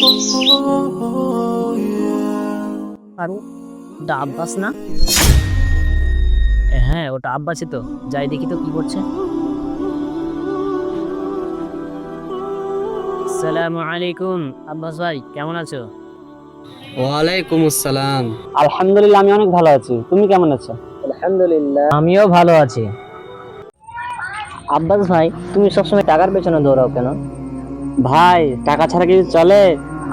আরে ওটা আব্বাস না? হ্যাঁ, ওটা আব্বাসই তো। যাই দেখি তো কি করছে। আসসালামু আলাইকুম আব্বাস ভাই, কেমন আছো? ওয়ালাইকুম আসসালাম। আলহামদুলিল্লাহ, আমি অনেক ভালো আছি। তুমি কেমন আছো? আলহামদুলিল্লাহ, আমিও ভালো আছি। আব্বাস ভাই, তুমি সবসময় টাকার পেছনে দৌড়াও কেন? ভাই, টাকা ছাড়া কিছু চলে?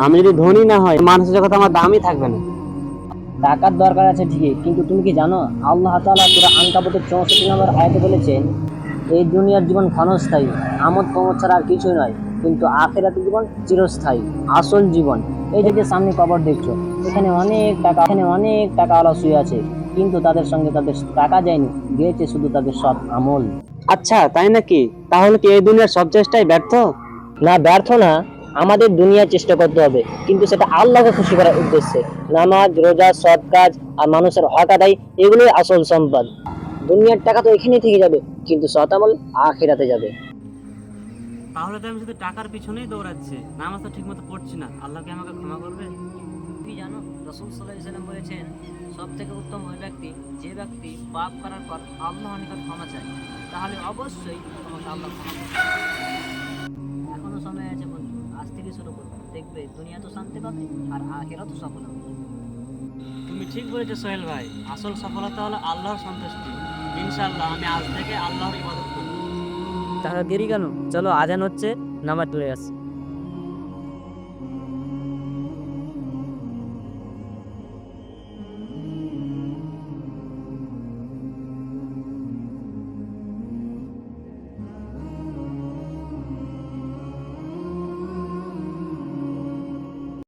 আমি যদি ধনী না হয়, মানুষের জগতে আমার দামই থাকবে না। টাকার দরকার আছে ঠিকই, কিন্তু তুমি কি জানো আল্লাহ তাআলা সূরা আনকাবুতের 64 নম্বর আয়াতে বলেছেন, এই দুনিয়ার জীবন ক্ষণস্থায়ী, আমোদ প্রমোদ ছাড়া আর কিছুই নয়, কিন্তু আখিরাতের জীবন চিরস্থায়ী, আসল জীবন। এই যে সামনে কবর দেখছো, এখানে অনেক টাকাওয়ালা শুয়ে আছে, কিন্তু তাদের সঙ্গে তাদের টাকা যায়নি, গিয়েছে শুধু তাদের সৎ আমল। আচ্ছা, তাই নাকি? তাহলে কি এই দুনিয়ার সব চেষ্টাই ব্যর্থ? না, ব্যর্থ না। আমাদের দুনিয়ায় চেষ্টা করতে হবে, কিন্তু সেটা আল্লাহকে খুশি করার উদ্দেশ্যে। নামাজ, রোজা, সৎ কাজ আর মানুষের হক আদায়, এগুলোই আসল সম্পদ। দুনিয়ার টাকা তো এখানেই থেকে যাবে, কিন্তু সৎ আমল আখিরাতে যাবে। তাহলে তো আমি শুধু টাকার পিছনেই দৌড়াচ্ছি, নামাজ তো ঠিক মতো পড়ছি না। আল্লাহ কি আমাকে ক্ষমা করবে? তুমি জানো রাসূল সাল্লাল্লাহু আলাইহি সাল্লাম বলেছেন, সব থেকে উত্তম ওই ব্যক্তি যে ব্যক্তি পাপ করার পর আল্লাহর নিকট ক্ষমা চায়, তাহলে অবশ্যই তোমাকে আল্লাহ ক্ষমা করবে। এখনো সময় আছে বন্ধু, আজ থেকে শুরু করো, দেখবে দুনিয়া তো শান্তি পাবে আর আখিরাতও সফল হবে। তুমি ঠিক বলেছো সোহেল ভাই, আসল সফলতা হলো আল্লাহর সন্তুষ্টি। ইনশাআল্লাহ আমি আজ থেকে আল্লাহর ইবাদত করব। তাহলে দেরি কেন? চলো, আজান হচ্ছে, নামাজ পড়ে আসি।